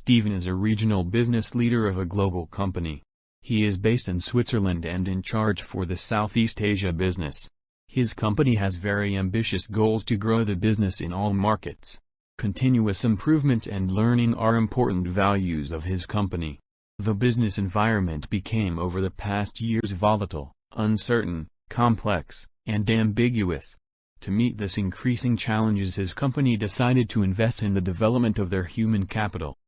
Steven is a regional business leader of a global company. He is based in Switzerland and in charge for the Southeast Asia business. His company has very ambitious goals to grow the business in all markets. Continuous improvement and learning are important values of his company. The business environment became over the past years volatile, uncertain, complex, and ambiguous. To meet this increasing challenges, his company decided to invest in the development of their human capital.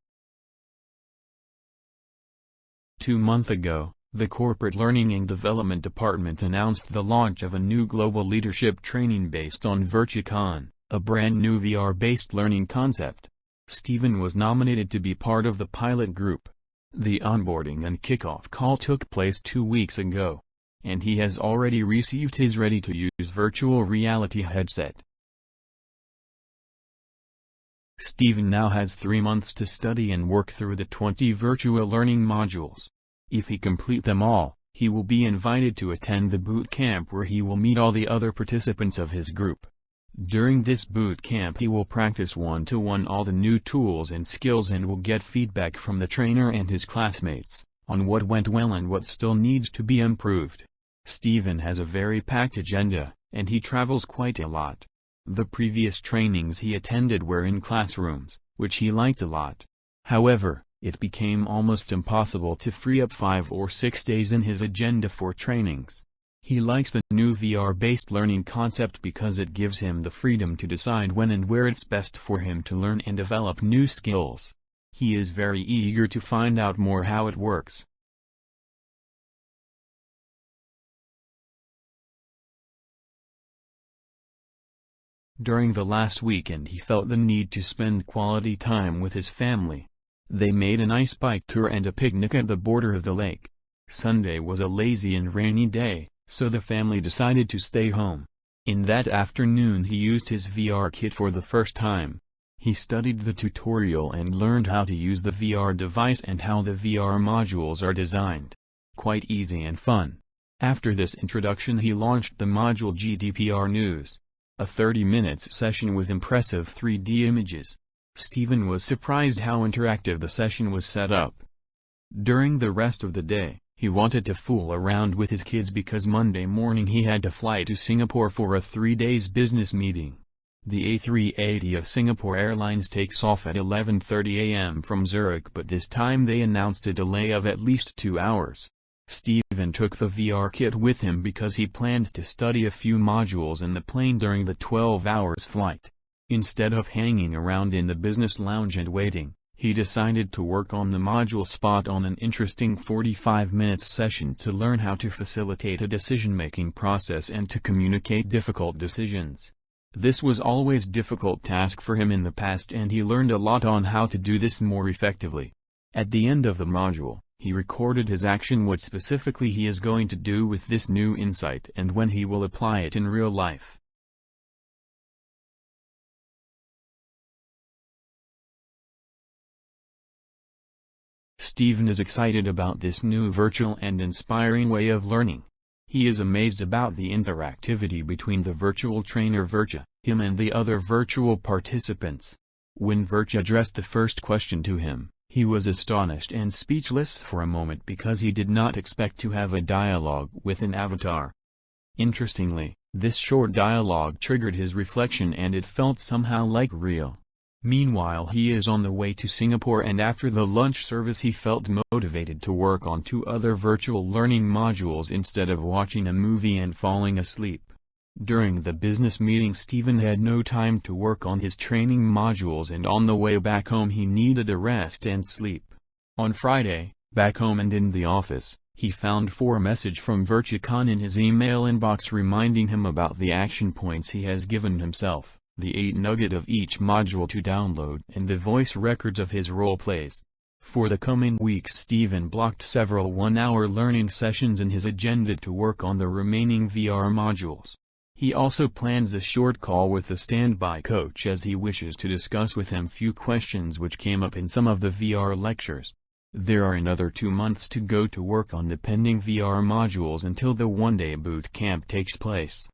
2 months ago, the Corporate Learning and Development Department announced the launch of a new global leadership training based on VirtuaCon, a brand new VR-based learning concept. Steven was nominated to be part of the pilot group. The onboarding and kickoff call took place 2 weeks ago, and he has already received his ready-to-use virtual reality headset. Steven now has 3 months to study and work through the 20 virtual learning modules. If he complete them all, he will be invited to attend the boot camp where he will meet all the other participants of his group. During this boot camp he will practice one-to-one all the new tools and skills and will get feedback from the trainer and his classmates on what went well and what still needs to be improved. Steven has a very packed agenda, and he travels quite a lot. The previous trainings he attended were in classrooms, which he liked a lot. However, it became almost impossible to free up 5 or 6 days in his agenda for trainings. He likes the new VR-based learning concept because it gives him the freedom to decide when and where it's best for him to learn and develop new skills. He is very eager to find out more how it works. During the last weekend he felt the need to spend quality time with his family. They made a nice bike tour and a picnic at the border of the lake. Sunday was a lazy and rainy day, so the family decided to stay home. In that afternoon he used his VR kit for the first time. He studied the tutorial and learned how to use the VR device and how the VR modules are designed. Quite easy and fun. After this introduction he launched the module GDPR News, a 30-minute session with impressive 3D images. Steven was surprised how interactive the session was set up. During the rest of the day, he wanted to fool around with his kids because Monday morning he had to fly to Singapore for a 3-day business meeting. The A380 of Singapore Airlines takes off at 11:30 a.m. from Zurich, but this time they announced a delay of at least 2 hours. Steven took the VR kit with him because he planned to study a few modules in the plane during the 12 hours flight. Instead of hanging around in the business lounge and waiting, he decided to work on the module spot on an interesting 45-minute session to learn how to facilitate a decision-making process and to communicate difficult decisions. This was always a difficult task for him in the past and he learned a lot on how to do this more effectively. At the end of the module, he recorded his action, what specifically he is going to do with this new insight and when he will apply it in real life. Steven is excited about this new virtual and inspiring way of learning. He is amazed about the interactivity between the virtual trainer Virtua, him and the other virtual participants. When Virtua addressed the first question to him, he was astonished and speechless for a moment because he did not expect to have a dialogue with an avatar. Interestingly, this short dialogue triggered his reflection and it felt somehow like real. Meanwhile he is on the way to Singapore and after the lunch service he felt motivated to work on 2 other virtual learning modules instead of watching a movie and falling asleep. During the business meeting Steven had no time to work on his training modules and on the way back home he needed a rest and sleep. On Friday, back home and in the office, he found 4 messages from VirtuaCon in his email inbox reminding him about the action points he has given himself, the 8 nuggets of each module to download and the voice records of his role plays. For the coming weeks Steven blocked several 1-hour learning sessions in his agenda to work on the remaining VR modules. He also plans a short call with the standby coach as he wishes to discuss with him few questions which came up in some of the VR lectures. There are another 2 months to go to work on the pending VR modules until the one-day boot camp takes place.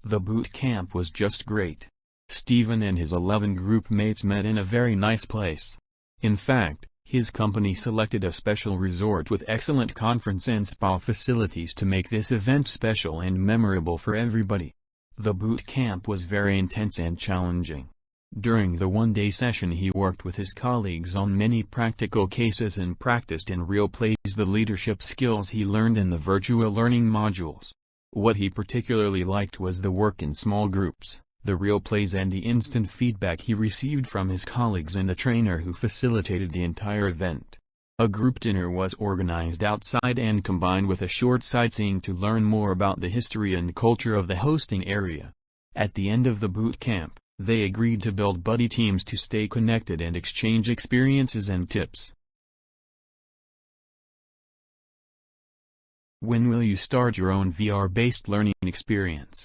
The boot camp was just great. Stephen and his 11 group mates met in a very nice place. In fact, his company selected a special resort with excellent conference and spa facilities to make this event special and memorable for everybody. The boot camp was very intense and challenging. During the one-day session he worked with his colleagues on many practical cases and practiced in real plays the leadership skills he learned in the virtual learning modules. What he particularly liked was the work in small groups, the real plays and the instant feedback he received from his colleagues and a trainer who facilitated the entire event. A group dinner was organized outside and combined with a short sightseeing to learn more about the history and culture of the hosting area. At the end of the boot camp, they agreed to build buddy teams to stay connected and exchange experiences and tips. When will you start your own VR-based learning experience?